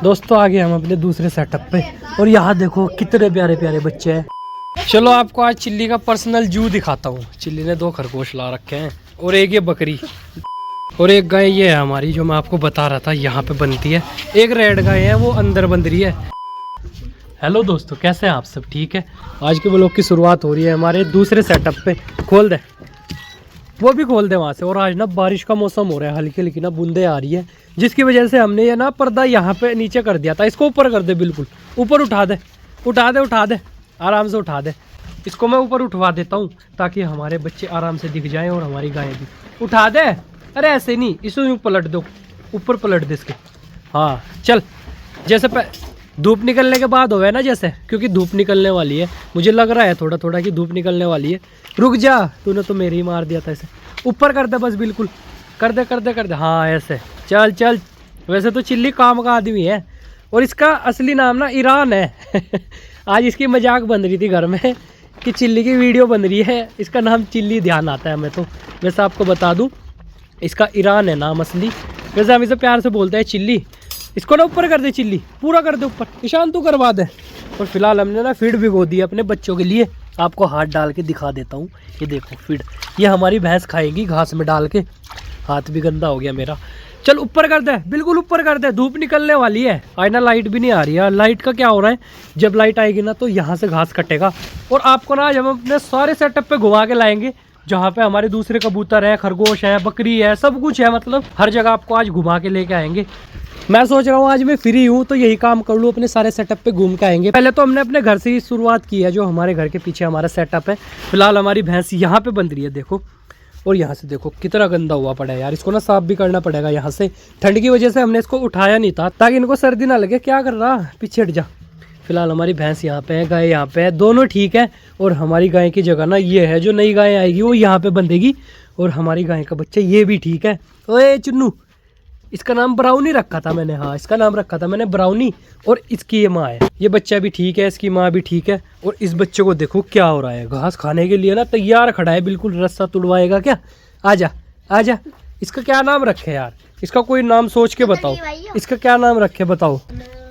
दोस्तों आ गए हम अपने दूसरे सेटअप पे और यहाँ देखो कितने प्यारे प्यारे बच्चे हैं। चलो आपको आज चिल्ली का पर्सनल जू दिखाता हूँ। चिल्ली ने 2 खरगोश ला रखे हैं और एक ये बकरी और एक गाय ये है हमारी, जो मैं आपको बता रहा था यहाँ पे बनती है। एक रेड गाय है, वो अंदर बन रही है। हेलो दोस्तों, कैसे हैं आप सब? ठीक है। आज के व्लॉग की शुरुआत हो रही है हमारे दूसरे सेटअप पे। खोल दे, वो भी खोल दे वहाँ से। और आज ना बारिश का मौसम हो रहा है, हल्की हल्की ना बूंदे आ रही है, जिसकी वजह से हमने ये ना पर्दा यहाँ पे नीचे कर दिया था। इसको ऊपर कर दे, बिल्कुल ऊपर उठा दे, उठा दे, उठा दे, आराम से उठा दे। इसको मैं ऊपर उठवा देता हूँ ताकि हमारे बच्चे आराम से दिख जाएं और हमारी गायें भी। उठा दे। अरे ऐसे नहीं, इसको यूँ पलट दो, ऊपर पलट दे इसके। हाँ चल, जैसे धूप निकलने के बाद होगा ना, जैसे, क्योंकि धूप निकलने वाली है, मुझे लग रहा है थोड़ा थोड़ा कि धूप निकलने वाली है। रुक जा, तूने तो मेरे ही मार दिया था। ऐसे ऊपर कर दे बस, बिल्कुल कर दे, कर दे, कर दे। हाँ ऐसे, चल चल। वैसे तो चिल्ली काम का आदमी है और इसका असली नाम ना ईरान है। आज इसकी मजाक बन रही थी घर में कि चिल्ली की वीडियो बन रही है, इसका नाम चिल्ली ध्यान आता है हमें तो। वैसे आपको बता दूँ, इसका ईरान है नाम असली। वैसे हम इसे प्यार से बोलते हैं चिल्ली। इसको ना ऊपर कर दे, चिल्ली पूरा कर दे ऊपर। ईशान तू करवा दे। और फिलहाल हमने ना फीड भिगो दी अपने बच्चों के लिए। आपको हाथ डाल के दिखा देता हूँ। ये देखो फीड, ये हमारी भैंस खाएगी घास में डाल के। हाथ भी गंदा हो गया मेरा। चल ऊपर कर दे, बिल्कुल ऊपर कर दे, धूप निकलने वाली है। आज ना लाइट भी नहीं आ रही है। लाइट का क्या हो रहा है, जब लाइट आएगी ना तो यहाँ से घास कटेगा। और आपको ना आज हम अपने सारे सेटअप पे घुमा के लाएंगे, जहाँ पे हमारे दूसरे कबूतर हैं, खरगोश हैं, बकरी है, सब कुछ है। मतलब हर जगह आपको आज घुमा के लेके आएंगे। मैं सोच रहा हूँ आज मैं फ्री हूँ तो यही काम कर लूँ, अपने सारे सेटअप पे घूम के आएंगे। पहले तो हमने अपने घर से ही शुरुआत की है, जो हमारे घर के पीछे हमारा सेटअप है। फिलहाल हमारी भैंस यहाँ पे बंध रही है, देखो। और यहाँ से देखो कितना गंदा हुआ पड़ा है यार, इसको ना साफ भी करना पड़ेगा यहाँ से। ठंड की वजह से हमने इसको उठाया नहीं था ताकि इनको सर्दी ना लगे। क्या कर रहा, पीछे हट जा। फिलहाल हमारी भैंस यहाँ पे है, गाय यहाँ पे है, दोनों ठीक है। और हमारी गाय की जगह ना ये है, जो नई गाय आएगी वो यहाँ पे बंधेगी। और हमारी गाय का बच्चा ये भी ठीक है। ओए चुन्नू, इसका नाम ब्राउनी रखा था मैंने। हाँ इसका नाम रखा था मैंने ब्राउनी। और इसकी ये माँ है, ये बच्चा भी ठीक है, इसकी माँ भी ठीक है। और इस बच्चे को देखो क्या हो रहा है, घास खाने के लिए ना तैयार खड़ा है, बिल्कुल रस्सा तुड़वाएगा क्या। आजा आजा। इसका क्या नाम रखे यार, इसका कोई नाम सोच के बताओ। इसका क्या नाम रखे बताओ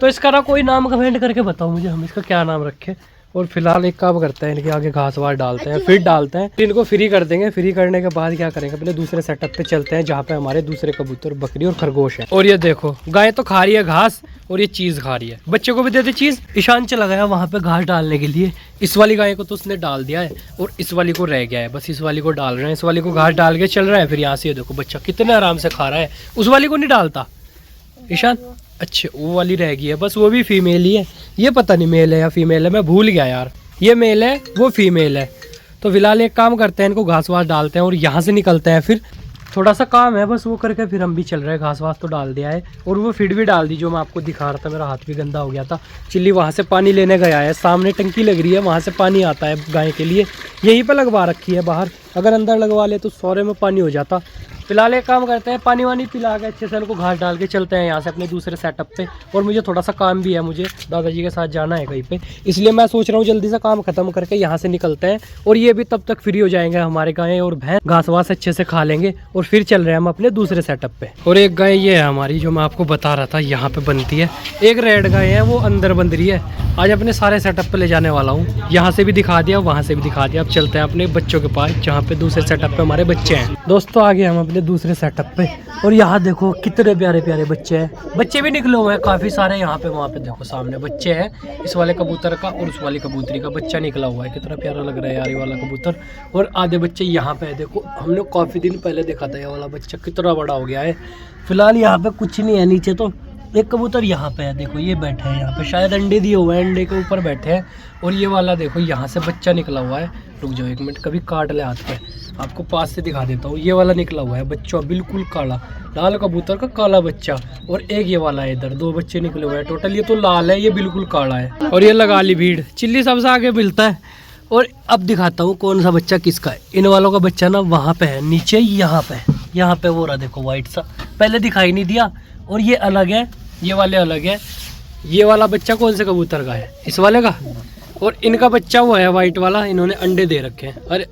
तो। इसका ना कोई नाम कमेंट करके बताओ मुझे, हम इसका क्या नाम रखें। और फिलहाल एक काम करते हैं, इनके आगे घास वास डालते हैं, फिर डालते हैं, इनको फ्री कर देंगे। फ्री करने के बाद क्या करेंगे, अपने दूसरे सेटअप पे चलते हैं, जहाँ पे हमारे दूसरे कबूतर, बकरी और खरगोश है। और ये देखो गाय तो खा रही है घास और ये चीज खा रही है। बच्चे को भी देते चीज। ईशान चला गया वहाँ पे घास डालने के लिए। इस वाली गाय को तो उसने डाल दिया है और इस वाली को रह गया है, बस इस वाली को डाल रहे हैं। इस वाली को घास डाल के चल रहा है। फिर यहाँ से देखो बच्चा कितने आराम से खा रहा है। उस वाली को नहीं डालता ईशान। अच्छे, वो वाली रह गई है बस, वो भी फीमेल ही है। ये पता नहीं मेल है या फीमेल है, मैं भूल गया यार। ये मेल है, वो फीमेल है। तो फिलहाल एक काम करते हैं, इनको घास वास डालते हैं और यहाँ से निकलते हैं। फिर थोड़ा सा काम है बस, वो करके फिर हम भी चल रहे हैं। घास वास तो डाल दिया है और वो फीड भी डाल दी, जो मैं आपको दिखा रहा था। मेरा हाथ भी गंदा हो गया था। चिल्ली वहाँ से पानी लेने गया है, सामने टंकी लग रही है, वहाँ से पानी आता है गाय के लिए। यहीं पर लगवा रखी है बाहर, अगर अंदर लगवा ले तो सौरे में पानी हो जाता। फिलहाल एक काम करते हैं, पानी वानी पिला के अच्छे से इनको घास डाल के चलते हैं यहाँ से अपने दूसरे सेटअप पे। और मुझे थोड़ा सा काम भी है, मुझे दादाजी के साथ जाना है कहीं पे, इसलिए मैं सोच रहा हूँ जल्दी से काम खत्म करके यहाँ से निकलते हैं। और ये भी तब तक फ्री हो जाएंगे, हमारे गाय और भैंस घास वास अच्छे से खा लेंगे। और फिर चल रहे हैं हम अपने दूसरे सेटअप पे। और एक गाय ये है हमारी, जो मैं आपको बता रहा था यहाँ पे बनती है। एक रेड गाय है, वो अंदर बंध रही है। आज अपने सारे सेटअप पे ले जाने वाला हूँ, यहाँ से भी दिखा दिया, वहाँ से भी दिखा दिया। अब चलते हैं अपने बच्चों के पास, जहाँ पे दूसरे सेटअप पे हमारे बच्चे हैं। दोस्तों आ गए हम अपने दूसरे सेटअप पे और यहाँ देखो कितने प्यारे प्यारे बच्चे हैं। बच्चे भी निकले हुए हैं काफी सारे यहाँ पे। वहाँ पे देखो सामने बच्चे हैं, इस वाले कबूतर का और उस वाली कबूतरी का बच्चा निकला हुआ है। कितना प्यारा लग रहा है यार ये वाला कबूतर। और आधे बच्चे यहाँ पे है, देखो हमने काफी दिन पहले देखा था। ये वाला बच्चा कितना बड़ा हो गया है। फिलहाल यहाँ पे कुछ नहीं है नीचे तो। एक कबूतर यहाँ पे है, देखो ये बैठे हैं यहाँ पे, शायद अंडे दिए हुए हैं, अंडे के ऊपर बैठे हैं। और ये वाला देखो यहाँ से बच्चा निकला हुआ है। रुक जाओ एक मिनट, कभी काट ले हाथ पे, आपको पास से दिखा देता हूँ। ये वाला निकला हुआ है बच्चा, बिल्कुल काला, लाल कबूतर का काला बच्चा। और एक ये वाला है, इधर 2 बच्चे निकले हुए हैं टोटल। ये तो लाल है, ये बिल्कुल काला है। और ये लगा ली भीड़, चिल्ली सबसे आगे मिलता है। और अब दिखाता हूँ कौन सा बच्चा किसका है। इन वालों का बच्चा ना वहाँ पे है नीचे, यहाँ पे, यहाँ पे वो रहा देखो वाइट सा, पहले दिखाई नहीं दिया। और ये अलग है, ये वाले अलग है। ये वाला बच्चा कौन से कबूतर का है, इस वाले का। और इनका बच्चा वो है वाइट वाला, इन्होंने अंडे दे रखे हैं। अरे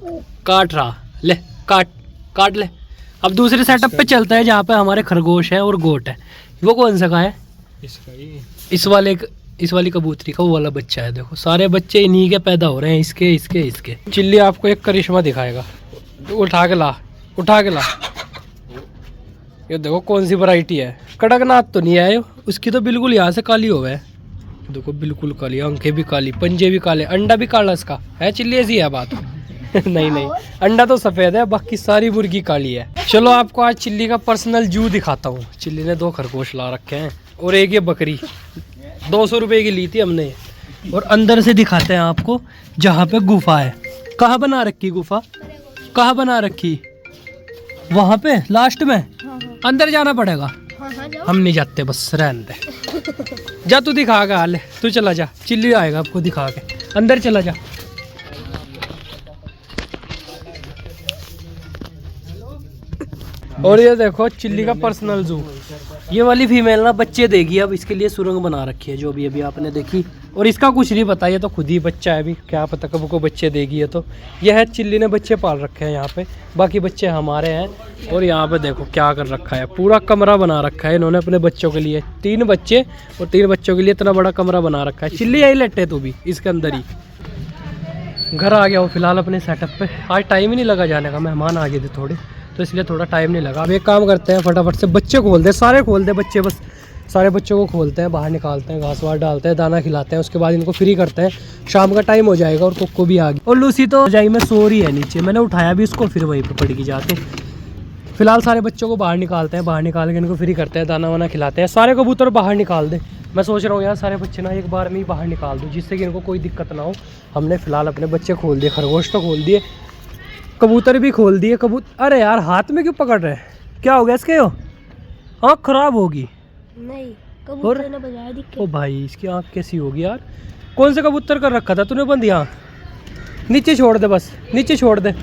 काट रहा, ले काट ले। अब दूसरे सेटअप पे चलता है, जहाँ पे हमारे खरगोश है और गोट है। वो कौन सा का है, इसका ही इस वाली कबूतरी का वो वाला बच्चा है। देखो सारे बच्चे इन्हीं के पैदा हो रहे हैं, इसके इसके इसके। चिल्ली आपको एक करिश्मा दिखाएगा। उठा के ला, उठा के ला। ये देखो कौन सी वैरायटी है। कड़कनाथ तो नहीं है उसकी, तो बिल्कुल यहाँ से काली हो गए। देखो बिल्कुल काली, आंखें भी काली, पंजे भी काले, अंडा भी काला इसका है। चिल्ली ऐसी है बात। नहीं नहीं, अंडा तो सफेद है, बाकी सारी मुर्गी काली है। चलो आपको आज चिल्ली का पर्सनल जू दिखाता हूँ। चिल्ली ने 2 खरगोश ला रखे हैं और एक ये बकरी 200 रुपए की ली थी हमने। और अंदर से दिखाते हैं आपको, जहाँ पे गुफा है। कहाँ बना रखी गुफा? कहाँ बना रखी? वहाँ पे लास्ट में। अंदर जाना पड़ेगा। हम नहीं जाते, बस रहने दे। जा तू दिखा के हाल, तू चला जा। चिल्ली आएगा आपको दिखा के, अंदर चला जा। और ये देखो चिल्ली का पर्सनल जू। ये वाली फीमेल ना बच्चे देगी, अब इसके लिए सुरंग बना रखी है जो भी अभी आपने देखी। और इसका कुछ नहीं पता, ये तो खुद ही बच्चा है, अभी क्या पता कब को बच्चे देगी। तो यह है चिल्ली ने बच्चे पाल रखे हैं यहाँ पे, बाकी बच्चे हमारे हैं। और यहाँ पे देखो क्या कर रखा है, पूरा कमरा बना रखा है इन्होंने अपने बच्चों के लिए। 3 बच्चे और 3 बच्चों के लिए इतना बड़ा कमरा बना रखा है। चिल्ली यही लेटे तू भी इसके अंदर ही। घर आ गया वो फिलहाल अपने सेटअप पे। आज टाइम ही नहीं लगा जाने का, मेहमान आ गए थे थोड़े, तो इसलिए थोड़ा टाइम नहीं लगा। अब एक काम करते हैं, फटाफट से बच्चे खोल दे, सारे खोल दे बच्चे, बस सारे बच्चों को खोलते हैं, बाहर निकालते हैं, घास वास डालते हैं, दाना खिलाते हैं, उसके बाद इनको फ्री करते हैं। शाम का टाइम हो जाएगा और कुक्को भी आ गई। और लूसी तो रजाई में सो रही है नीचे, मैंने उठाया भी उसको, फिर वहीं पर पड़ेगी जाके। फिलहाल सारे बच्चों को बाहर निकालते हैं, बाहर निकाल के इनको फ्री करते हैं, दाना वाना खिलाते हैं। सारे कबूतर बाहर निकाल दे। मैं सोच रहा हूँ यार सारे बच्चे ना एक बार में ही बाहर निकाल दूँ, जिससे कि इनको कोई दिक्कत ना हो। हमने फिलहाल अपने बच्चे खोल दिए, खरगोश तो खोल दिए, कबूतर भी खोल दिए। अरे यार हाथ में क्यों पकड़ रहे हैं, क्या हो गया इसके? आँख खराब होगी। नहीं, कबूतर ने बजाया दिक्कत। ओ भाई इसकी आँख कैसी होगी यार? कौन से कबूतर कर रखा था तूने बंद यहाँ? नीचे छोड़ दे, बस नीचे छोड़ दे।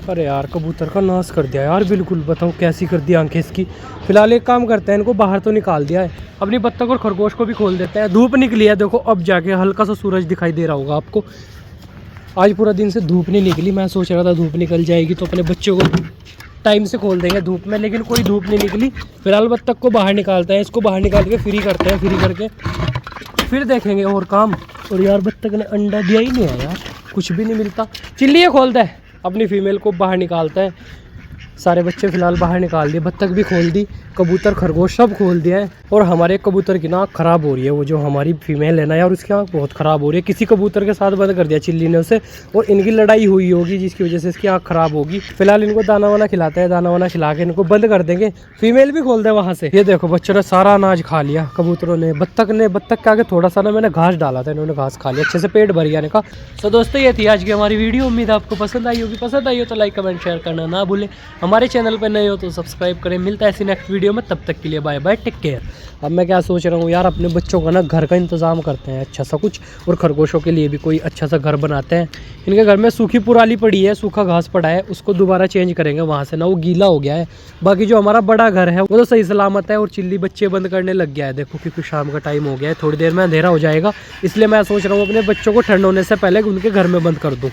अरे यार कबूतर का नाश कर दिया यार बिल्कुल। बताओ कैसी कर दी आंखें इसकी। फिलहाल एक काम करते हैं, इनको बाहर तो निकाल दिया है, अपनी बत्तख और खरगोश को भी खोल देते हैं। धूप निकली है देखो, अब जाके हल्का सा सूरज दिखाई दे रहा होगा आपको। आज पूरा दिन से धूप नहीं निकली, मैं सोच रहा था धूप निकल जाएगी तो अपने बच्चों को टाइम से खोल देंगे धूप में, लेकिन कोई धूप नहीं निकली। फिलहाल बत्तख को बाहर निकालते हैं, इसको बाहर निकाल के फ्री करते हैं, फ्री करके फिर देखेंगे और काम। और यार बत्तख ने अंडा दिया ही नहीं है यार, कुछ भी नहीं मिलता। चिल्ली ये खोलता है, अपनी फीमेल को बाहर निकालता है। सारे बच्चे फिलहाल बाहर निकाल दिए, बत्तख भी खोल दी, कबूतर खरगोश सब खोल दिया है। और हमारे कबूतर की ना आँख खराब हो रही है, वो जो हमारी फीमेल है ना यार, उसकी आँख बहुत ख़राब हो रही है। किसी कबूतर के साथ बंद कर दिया चिल्ली ने उसे, और इनकी लड़ाई हुई होगी जिसकी वजह से इसकी आँख खराब होगी। फिलहाल इनको दाना वाना खिलाते हैं, दाना वाना खिला के इनको बंद कर देंगे, फीमेल भी खोल दे वहाँ से। ये देखो बच्चों ने सारा अनाज खा लिया, कबूतरों ने। बत्तख के आगे थोड़ा सा ना मैंने घास डाला था, इन्होंने घास खा लिया, अच्छे से पेट भर गया इनका। तो दोस्तों ये थी आज की हमारी वीडियो, उम्मीद आपको पसंद आई होगी। पसंद आई हो तो लाइक कमेंट शेयर करना ना भूलें, हमारे चैनल पर नए हो तो सब्सक्राइब करें। मिलता है ऐसी नेक्स्ट वीडियो में, तब तक के लिए बाय बाय, टेक केयर। अब मैं क्या सोच रहा हूँ यार, अपने बच्चों का ना घर का इंतज़ाम करते हैं अच्छा सा कुछ, और खरगोशों के लिए भी कोई अच्छा सा घर बनाते हैं। इनके घर में सूखी पुराली पड़ी है, सूखा घास पड़ा है, उसको दोबारा चेंज करेंगे वहाँ से ना, वो गीला हो गया है। बाकी जो हमारा बड़ा घर है वो तो सही सलामत है। और चिल्ली बच्चे बंद करने लग गया है देखो, क्योंकि शाम का टाइम हो गया है, थोड़ी देर में अंधेरा हो जाएगा, इसलिए मैं सोच रहा हूँ अपने बच्चों को ठंड होने से पहले उनके घर में बंद कर दूँ।